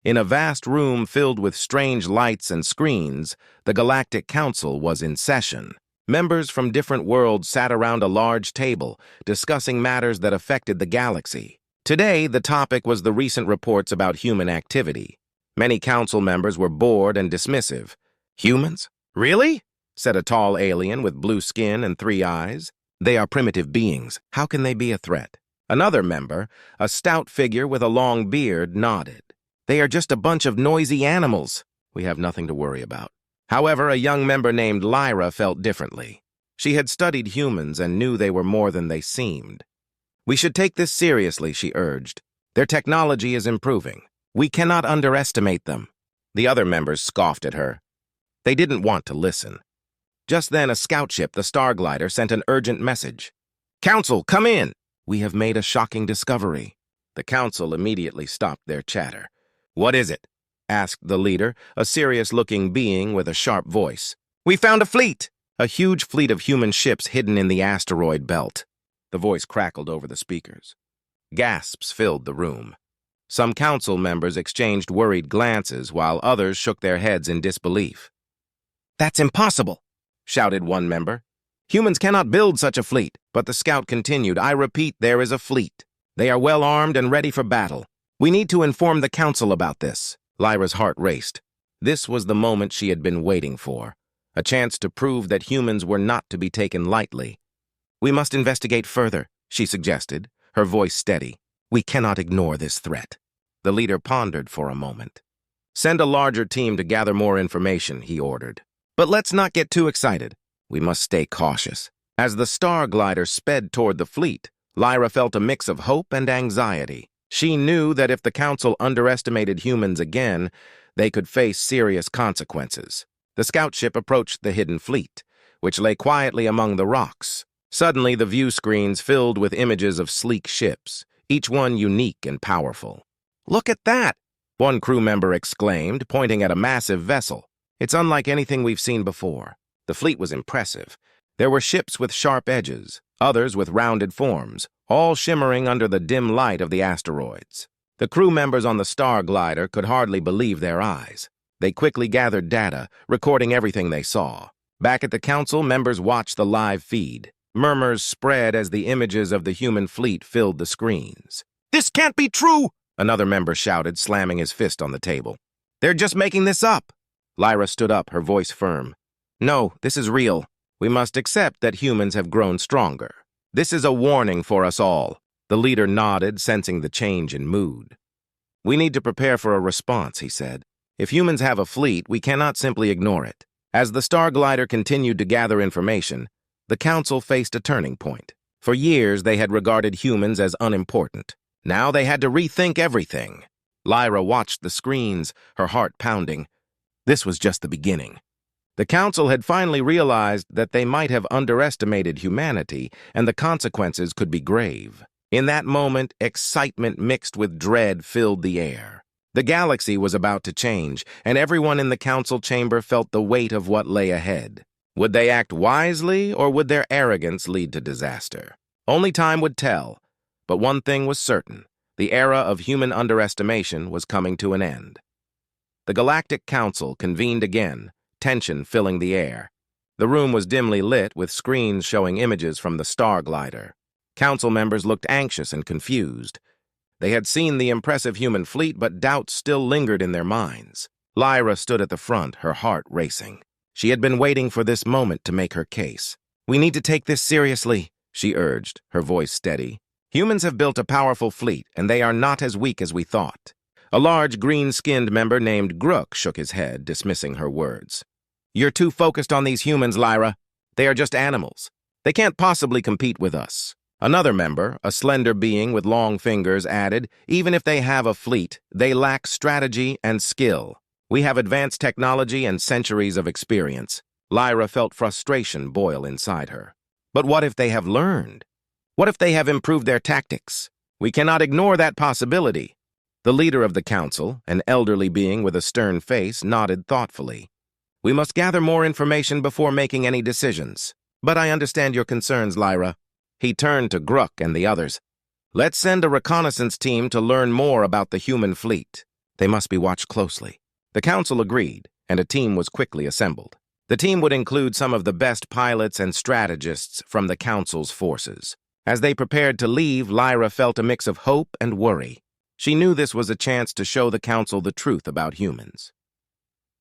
In a vast room filled with strange lights and screens, the Galactic Council was in session. Members from different worlds sat around a large table, discussing matters that affected the galaxy. Today, the topic was the recent reports about human activity. Many council members were bored and dismissive. "Humans? Really?" said a tall alien with blue skin and 3 eyes. "They are primitive beings. How can they be a threat?" Another member, a stout figure with a long beard, nodded. "They are just a bunch of noisy animals. We have nothing to worry about." However, a young member named Lyra felt differently. She had studied humans and knew they were more than they seemed. "We should take this seriously," she urged. "Their technology is improving. We cannot underestimate them." The other members scoffed at her. They didn't want to listen. Just then, a scout ship, the Starglider, sent an urgent message. "Council, come in! We have made a shocking discovery." The council immediately stopped their chatter. "What is it?" asked the leader, a serious-looking being with a sharp voice. "We found a fleet!" "A huge fleet of human ships hidden in the asteroid belt." The voice crackled over the speakers. Gasps filled the room. Some council members exchanged worried glances, while others shook their heads in disbelief. "That's impossible!" shouted one member. "Humans cannot build such a fleet." But the scout continued, "I repeat, there is a fleet. They are well armed and ready for battle. We need to inform the council about this." Lyra's heart raced. This was the moment she had been waiting for, a chance to prove that humans were not to be taken lightly. "We must investigate further," she suggested, her voice steady. "We cannot ignore this threat." The leader pondered for a moment. "Send a larger team to gather more information," he ordered. "But let's not get too excited. We must stay cautious." As the Starglider sped toward the fleet, Lyra felt a mix of hope and anxiety. She knew that if the council underestimated humans again, they could face serious consequences. The scout ship approached the hidden fleet, which lay quietly among the rocks. Suddenly, the view screens filled with images of sleek ships, each one unique and powerful. "Look at that!" one crew member exclaimed, pointing at a massive vessel. "It's unlike anything we've seen before." The fleet was impressive. There were ships with sharp edges, others with rounded forms, all shimmering under the dim light of the asteroids. The crew members on the Starglider could hardly believe their eyes. They quickly gathered data, recording everything they saw. Back at the council, members watched the live feed. Murmurs spread as the images of the human fleet filled the screens. "This can't be true!" another member shouted, slamming his fist on the table. "They're just making this up." Lyra stood up, her voice firm. "No, this is real. We must accept that humans have grown stronger. This is a warning for us all." The leader nodded, sensing the change in mood. "We need to prepare for a response," he said. "If humans have a fleet, we cannot simply ignore it." As the Starglider continued to gather information, the council faced a turning point. For years, they had regarded humans as unimportant. Now they had to rethink everything. Lyra watched the screens, her heart pounding. This was just the beginning. The council had finally realized that they might have underestimated humanity, and the consequences could be grave. In that moment, excitement mixed with dread filled the air. The galaxy was about to change, and everyone in the council chamber felt the weight of what lay ahead. Would they act wisely, or would their arrogance lead to disaster? Only time would tell. But one thing was certain: the era of human underestimation was coming to an end. The Galactic Council convened again, tension filling the air. The room was dimly lit, with screens showing images from the Starglider. Council members looked anxious and confused. They had seen the impressive human fleet, but doubts still lingered in their minds. Lyra stood at the front, her heart racing. She had been waiting for this moment to make her case. "We need to take this seriously," she urged, her voice steady. "Humans have built a powerful fleet, and they are not as weak as we thought." A large green-skinned member named Grook shook his head, dismissing her words. "You're too focused on these humans, Lyra. They are just animals. They can't possibly compete with us." Another member, a slender being with long fingers, added, "Even if they have a fleet, they lack strategy and skill. We have advanced technology and centuries of experience." Lyra felt frustration boil inside her. But what if they have learned? What if they have improved their tactics? We cannot ignore that possibility. The leader of the council, an elderly being with a stern face, nodded thoughtfully. "We must gather more information before making any decisions. But I understand your concerns, Lyra." He turned to Grook and the others. "Let's send a reconnaissance team to learn more about the human fleet. They must be watched closely. The council agreed, and a team was quickly assembled. The team would include some of the best pilots and strategists from the council's forces. As they prepared to leave, Lyra felt a mix of hope and worry. She knew this was a chance to show the council the truth about humans.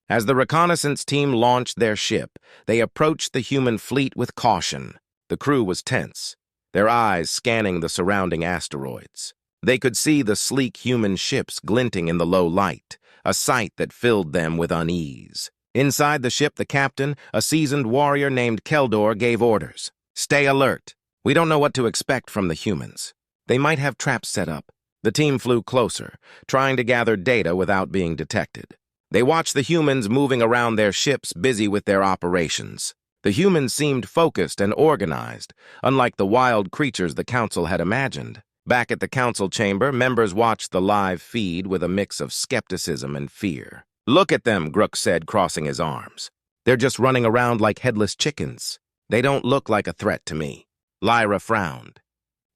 As the reconnaissance team launched their ship, they approached the human fleet with caution. The crew was tense, their eyes scanning the surrounding asteroids. They could see the sleek human ships glinting in the low light, a sight that filled them with unease. Inside the ship, the captain, a seasoned warrior named Keldor, gave orders. "Stay alert. We don't know what to expect from the humans. They might have traps set up." The team flew closer, trying to gather data without being detected. They watched the humans moving around their ships, busy with their operations. The humans seemed focused and organized, unlike the wild creatures the council had imagined. Back at the council chamber, members watched the live feed with a mix of skepticism and fear. "Look at them," Grook said, crossing his arms. "They're just running around like headless chickens. They don't look like a threat to me." Lyra frowned.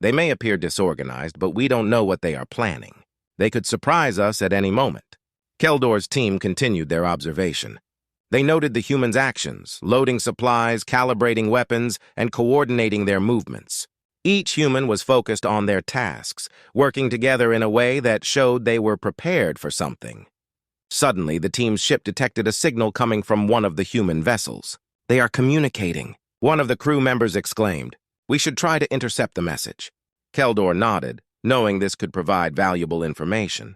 "They may appear disorganized, but we don't know what they are planning. They could surprise us at any moment." Keldor's team continued their observation. They noted the humans' actions, loading supplies, calibrating weapons, and coordinating their movements. Each human was focused on their tasks, working together in a way that showed they were prepared for something. Suddenly, the team's ship detected a signal coming from one of the human vessels. "They are communicating," one of the crew members exclaimed. "We should try to intercept the message." Keldor nodded, knowing this could provide valuable information.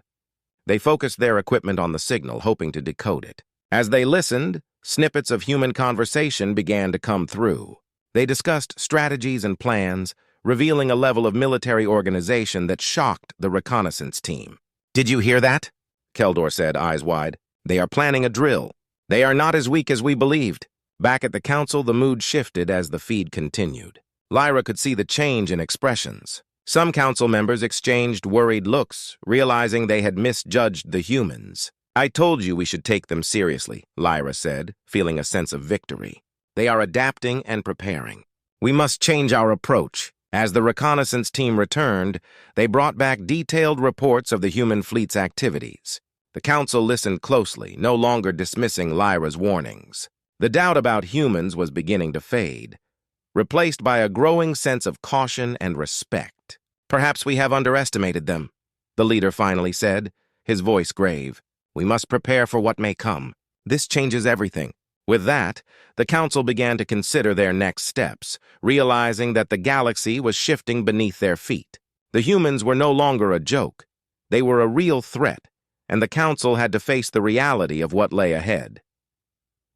They focused their equipment on the signal, hoping to decode it. As they listened, snippets of human conversation began to come through. They discussed strategies and plans, revealing a level of military organization that shocked the reconnaissance team. "Did you hear that?" Keldor said, eyes wide. "They are planning a drill. They are not as weak as we believed." Back at the council, the mood shifted as the feed continued. Lyra could see the change in expressions. Some council members exchanged worried looks, realizing they had misjudged the humans. "I told you we should take them seriously," Lyra said, feeling a sense of victory. "They are adapting and preparing. We must change our approach." As the reconnaissance team returned, they brought back detailed reports of the human fleet's activities. The council listened closely, no longer dismissing Lyra's warnings. The doubt about humans was beginning to fade, replaced by a growing sense of caution and respect. "Perhaps we have underestimated them," the leader finally said, his voice grave. "We must prepare for what may come. This changes everything." With that, the council began to consider their next steps, realizing that the galaxy was shifting beneath their feet. The humans were no longer a joke. They were a real threat, and the council had to face the reality of what lay ahead.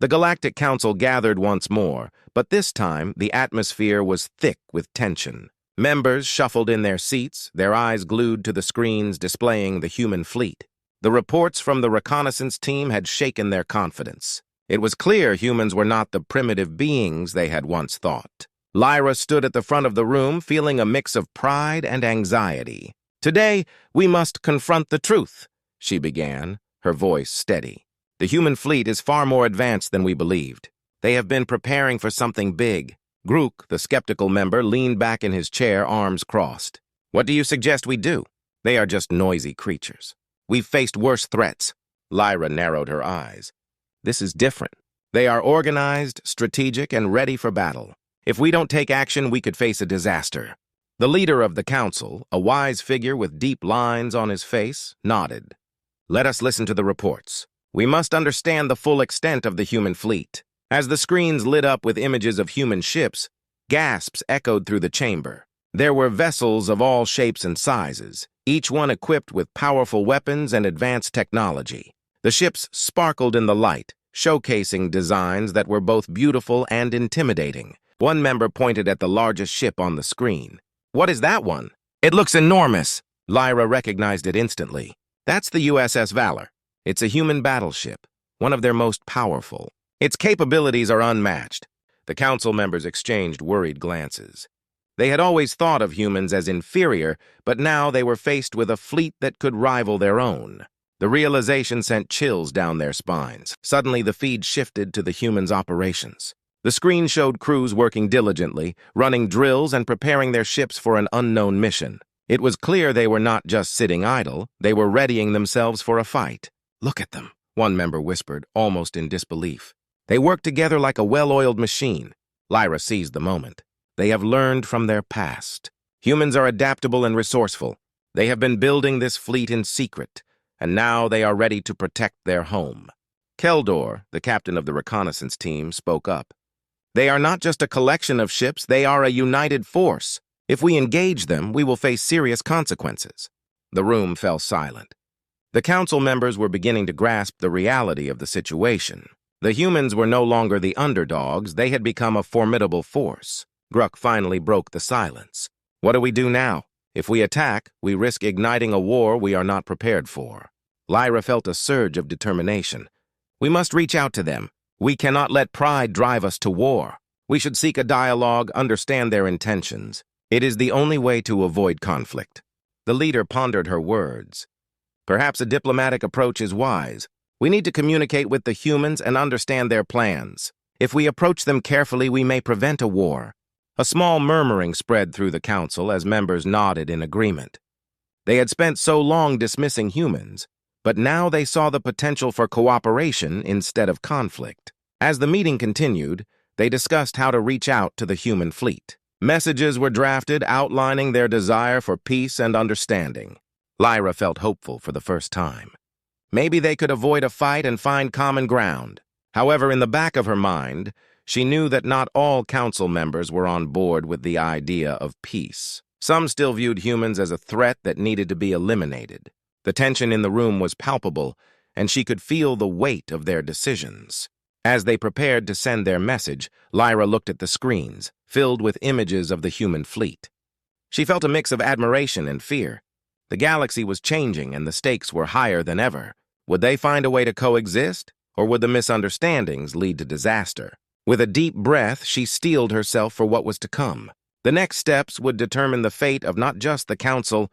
The Galactic Council gathered once more, but this time the atmosphere was thick with tension. Members shuffled in their seats, their eyes glued to the screens displaying the human fleet. The reports from the reconnaissance team had shaken their confidence. It was clear humans were not the primitive beings they had once thought. Lyra stood at the front of the room, feeling a mix of pride and anxiety. "Today, we must confront the truth," she began, her voice steady. "The human fleet is far more advanced than we believed. They have been preparing for something big." Grook, the skeptical member, leaned back in his chair, arms crossed. "What do you suggest we do? They are just noisy creatures. We've faced worse threats." Lyra narrowed her eyes. "This is different. They are organized, strategic, and ready for battle. If we don't take action, we could face a disaster." The leader of the council, a wise figure with deep lines on his face, nodded. "Let us listen to the reports. We must understand the full extent of the human fleet." As the screens lit up with images of human ships, gasps echoed through the chamber. There were vessels of all shapes and sizes, each one equipped with powerful weapons and advanced technology. The ships sparkled in the light, showcasing designs that were both beautiful and intimidating. One member pointed at the largest ship on the screen. "What is that one?" "It looks enormous." Lyra recognized it instantly. "That's the USS Valor. It's a human battleship, one of their most powerful. Its capabilities are unmatched." The council members exchanged worried glances. They had always thought of humans as inferior, but now they were faced with a fleet that could rival their own. The realization sent chills down their spines. Suddenly, the feed shifted to the humans' operations. The screen showed crews working diligently, running drills and preparing their ships for an unknown mission. It was clear they were not just sitting idle, they were readying themselves for a fight. "Look at them," one member whispered, almost in disbelief. "They work together like a well-oiled machine." Lyra seized the moment. They have learned from their past. Humans are adaptable and resourceful. They have been building this fleet in secret, and now they are ready to protect their home. Keldor, the captain of the reconnaissance team, spoke up. "They are not just a collection of ships, they are a united force. If we engage them, we will face serious consequences." The room fell silent. The council members were beginning to grasp the reality of the situation. The humans were no longer the underdogs, they had become a formidable force. Gruck finally broke the silence. "What do we do now? If we attack, we risk igniting a war we are not prepared for." Lyra felt a surge of determination. "We must reach out to them. We cannot let pride drive us to war. We should seek a dialogue, understand their intentions. It is the only way to avoid conflict." The leader pondered her words. "Perhaps a diplomatic approach is wise. We need to communicate with the humans and understand their plans. If we approach them carefully, we may prevent a war." A small murmuring spread through the council as members nodded in agreement. They had spent so long dismissing humans, but now they saw the potential for cooperation instead of conflict. As the meeting continued, they discussed how to reach out to the human fleet. Messages were drafted outlining their desire for peace and understanding. Lyra felt hopeful for the first time. Maybe they could avoid a fight and find common ground. However, in the back of her mind, she knew that not all council members were on board with the idea of peace. Some still viewed humans as a threat that needed to be eliminated. The tension in the room was palpable, and she could feel the weight of their decisions. As they prepared to send their message, Lyra looked at the screens, filled with images of the human fleet. She felt a mix of admiration and fear. The galaxy was changing, and the stakes were higher than ever. Would they find a way to coexist, or would the misunderstandings lead to disaster? With a deep breath, she steeled herself for what was to come. The next steps would determine the fate of not just the Council,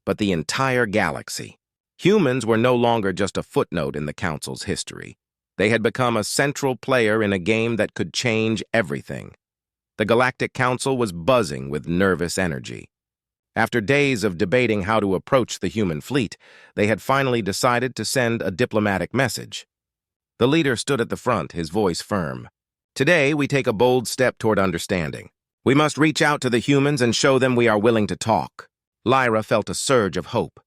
but the entire galaxy. Humans were no longer just a footnote in the Council's history. They had become a central player in a game that could change everything. The Galactic Council was buzzing with nervous energy. After days of debating how to approach the human fleet, they had finally decided to send a diplomatic message. The leader stood at the front, his voice firm. "Today, we take a bold step toward understanding. We must reach out to the humans and show them we are willing to talk." Lyra felt a surge of hope.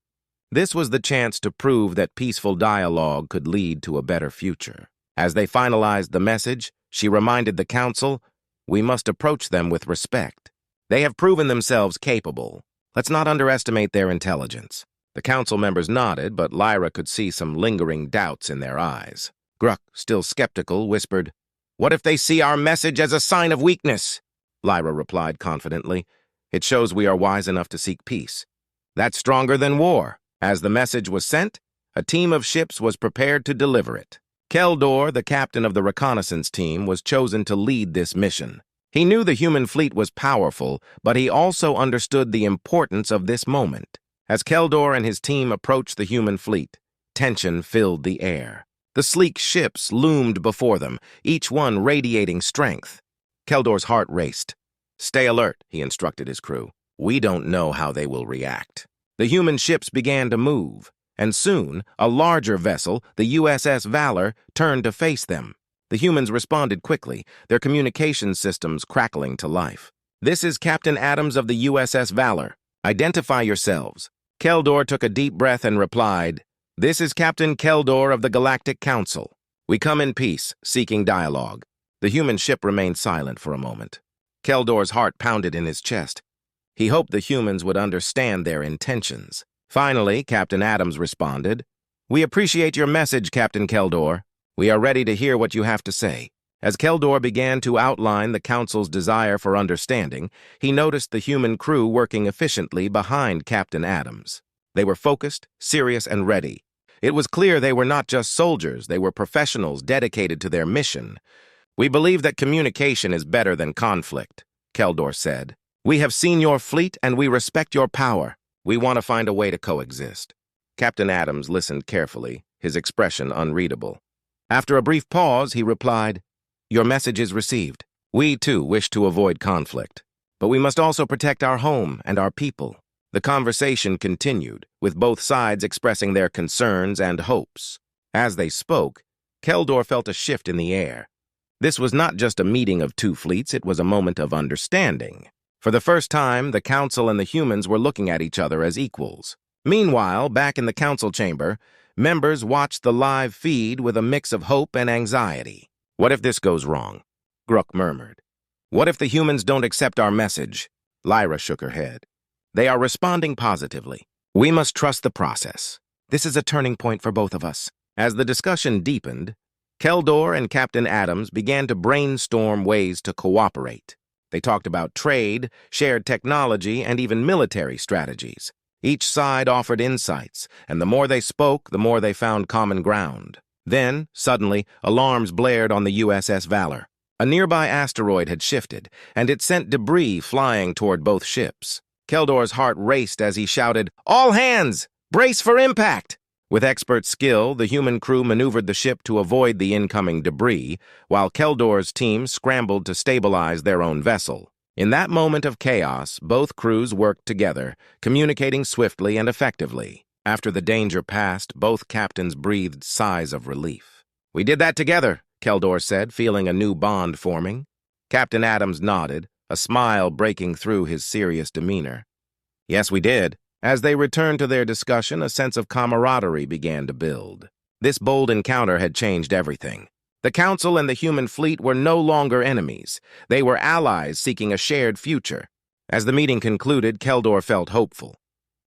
This was the chance to prove that peaceful dialogue could lead to a better future. As they finalized the message, she reminded the Council, "We must approach them with respect. They have proven themselves capable. Let's not underestimate their intelligence." The Council members nodded, but Lyra could see some lingering doubts in their eyes. Gruck, still skeptical, whispered, "What if they see our message as a sign of weakness?" Lyra replied confidently, "It shows we are wise enough to seek peace. That's stronger than war." As the message was sent, a team of ships was prepared to deliver it. Keldor, the captain of the reconnaissance team, was chosen to lead this mission. He knew the human fleet was powerful, but he also understood the importance of this moment. As Keldor and his team approached the human fleet, tension filled the air. The sleek ships loomed before them, each one radiating strength. Keldor's heart raced. "Stay alert," he instructed his crew. "We don't know how they will react." The human ships began to move, and soon a larger vessel, the USS Valor, turned to face them. The humans responded quickly, their communication systems crackling to life. "This is Captain Adams of the USS Valor. Identify yourselves." Keldor took a deep breath and replied, "This is Captain Keldor of the Galactic Council. We come in peace, seeking dialogue." The human ship remained silent for a moment. Keldor's heart pounded in his chest. He hoped the humans would understand their intentions. Finally, Captain Adams responded, "We appreciate your message, Captain Keldor. We are ready to hear what you have to say." As Keldor began to outline the Council's desire for understanding, he noticed the human crew working efficiently behind Captain Adams. They were focused, serious, and ready. It was clear they were not just soldiers, they were professionals dedicated to their mission. "We believe that communication is better than conflict," Keldor said. "We have seen your fleet and we respect your power. We want to find a way to coexist." Captain Adams listened carefully, his expression unreadable. After a brief pause, he replied, "Your message is received. We, too, wish to avoid conflict. But we must also protect our home and our people." The conversation continued, with both sides expressing their concerns and hopes. As they spoke, Keldor felt a shift in the air. This was not just a meeting of two fleets, it was a moment of understanding. For the first time, the Council and the humans were looking at each other as equals. Meanwhile, back in the Council chamber, members watched the live feed with a mix of hope and anxiety. "What if this goes wrong?" Gruk murmured. "What if the humans don't accept our message?" Lyra shook her head. "They are responding positively. We must trust the process. This is a turning point for both of us." As the discussion deepened, Keldor and Captain Adams began to brainstorm ways to cooperate. They talked about trade, shared technology, and even military strategies. Each side offered insights, and the more they spoke, the more they found common ground. Then, suddenly, alarms blared on the USS Valor. A nearby asteroid had shifted, and it sent debris flying toward both ships. Keldor's heart raced as he shouted, "All hands! Brace for impact!" With expert skill, the human crew maneuvered the ship to avoid the incoming debris, while Keldor's team scrambled to stabilize their own vessel. In that moment of chaos, both crews worked together, communicating swiftly and effectively. After the danger passed, both captains breathed sighs of relief. "We did that together," Keldor said, feeling a new bond forming. Captain Adams nodded, a smile breaking through his serious demeanor. "Yes, we did." As they returned to their discussion, a sense of camaraderie began to build. This bold encounter had changed everything. The Council and the human fleet were no longer enemies. They were allies seeking a shared future. As the meeting concluded, Keldor felt hopeful.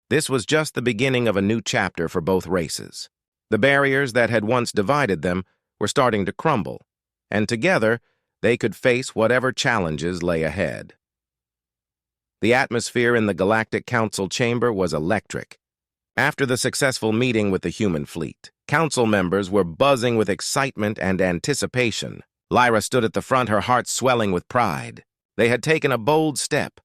This was just the beginning of a new chapter for both races. The barriers that had once divided them were starting to crumble, and together they could face whatever challenges lay ahead. The atmosphere in the Galactic Council chamber was electric. After the successful meeting with the human fleet, Council members were buzzing with excitement and anticipation. Lyra stood at the front, her heart swelling with pride. They had taken a bold step,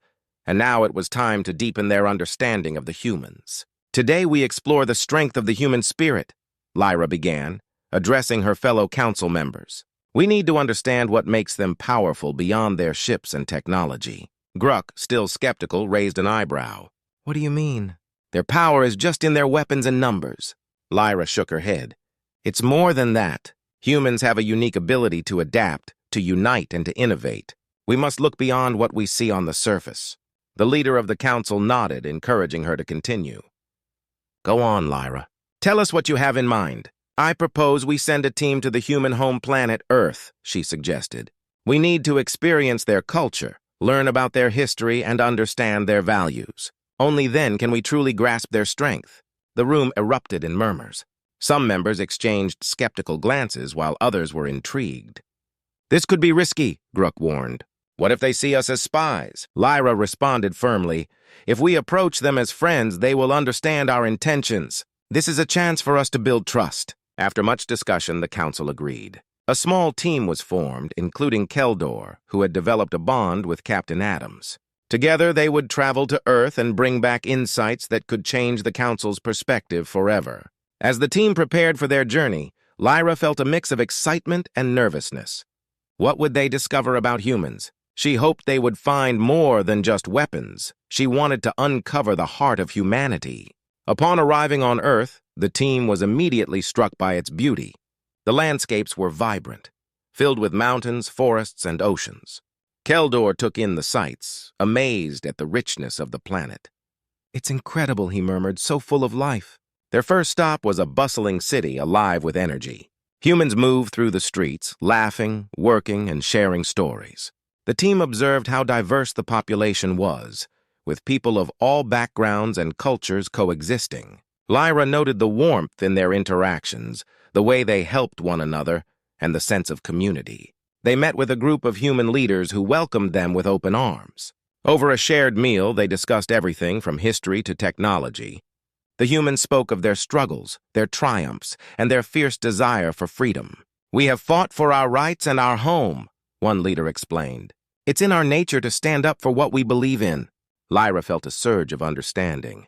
and now it was time to deepen their understanding of the humans. "Today we explore the strength of the human spirit," Lyra began, addressing her fellow Council members. "We need to understand what makes them powerful beyond their ships and technology." Gruk, still skeptical, raised an eyebrow. "What do you mean?" "Their power is just in their weapons and numbers." Lyra shook her head. "It's more than that. Humans have a unique ability to adapt, to unite, and to innovate. We must look beyond what we see on the surface." The leader of the Council nodded, encouraging her to continue. "Go on, Lyra. Tell us what you have in mind." "I propose we send a team to the human home planet, Earth," she suggested. "We need to experience their culture, learn about their history, and understand their values. Only then can we truly grasp their strength." The room erupted in murmurs. Some members exchanged skeptical glances while others were intrigued. "This could be risky," Gruk warned. "What if they see us as spies?" Lyra responded firmly. "If we approach them as friends, they will understand our intentions. This is a chance for us to build trust." After much discussion, the Council agreed. A small team was formed, including Keldor, who had developed a bond with Captain Adams. Together, they would travel to Earth and bring back insights that could change the Council's perspective forever. As the team prepared for their journey, Lyra felt a mix of excitement and nervousness. What would they discover about humans? She hoped they would find more than just weapons. She wanted to uncover the heart of humanity. Upon arriving on Earth, the team was immediately struck by its beauty. The landscapes were vibrant, filled with mountains, forests, and oceans. Keldor took in the sights, amazed at the richness of the planet. "It's incredible," he murmured, "so full of life." Their first stop was a bustling city alive with energy. Humans moved through the streets, laughing, working, and sharing stories. The team observed how diverse the population was, with people of all backgrounds and cultures coexisting. Lyra noted the warmth in their interactions, the way they helped one another, and the sense of community. They met with a group of human leaders who welcomed them with open arms. Over a shared meal, they discussed everything from history to technology. The humans spoke of their struggles, their triumphs, and their fierce desire for freedom. "We have fought for our rights and our home," one leader explained. "It's in our nature to stand up for what we believe in." Lyra felt a surge of understanding.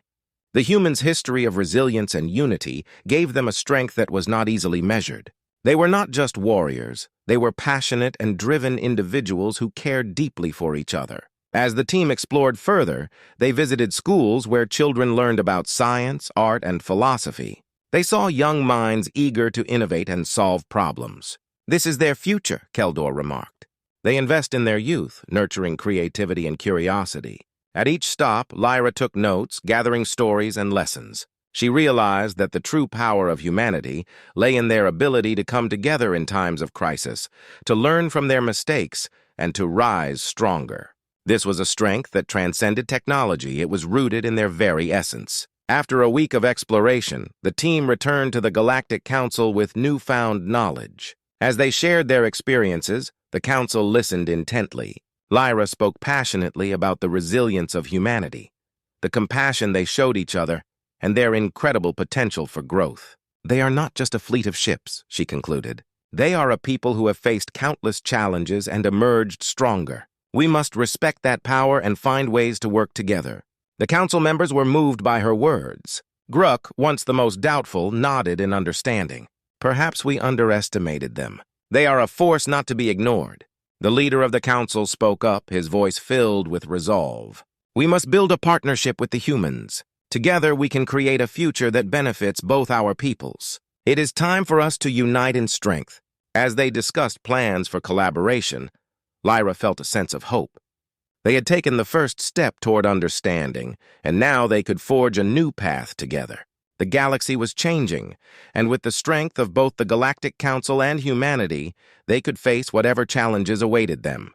The humans' history of resilience and unity gave them a strength that was not easily measured. They were not just warriors, they were passionate and driven individuals who cared deeply for each other. As the team explored further, they visited schools where children learned about science, art, and philosophy. They saw young minds eager to innovate and solve problems. "This is their future," Keldor remarked. They invest in their youth, nurturing creativity and curiosity. At each stop, Lyra took notes, gathering stories and lessons. She realized that the true power of humanity lay in their ability to come together in times of crisis, to learn from their mistakes, and to rise stronger. This was a strength that transcended technology. It was rooted in their very essence. After a week of exploration, the team returned to the Galactic Council with newfound knowledge. As they shared their experiences, the Council listened intently. Lyra spoke passionately about the resilience of humanity, the compassion they showed each other, and their incredible potential for growth. "They are not just a fleet of ships," she concluded. "They are a people who have faced countless challenges and emerged stronger. We must respect that power and find ways to work together." The council members were moved by her words. Gruck, once the most doubtful, nodded in understanding. "Perhaps we underestimated them. They are a force not to be ignored." The leader of the council spoke up, his voice filled with resolve. "We must build a partnership with the humans. Together we can create a future that benefits both our peoples. It is time for us to unite in strength." As they discussed plans for collaboration, Lyra felt a sense of hope. They had taken the first step toward understanding, and now they could forge a new path together. The galaxy was changing, and with the strength of both the Galactic Council and humanity, they could face whatever challenges awaited them.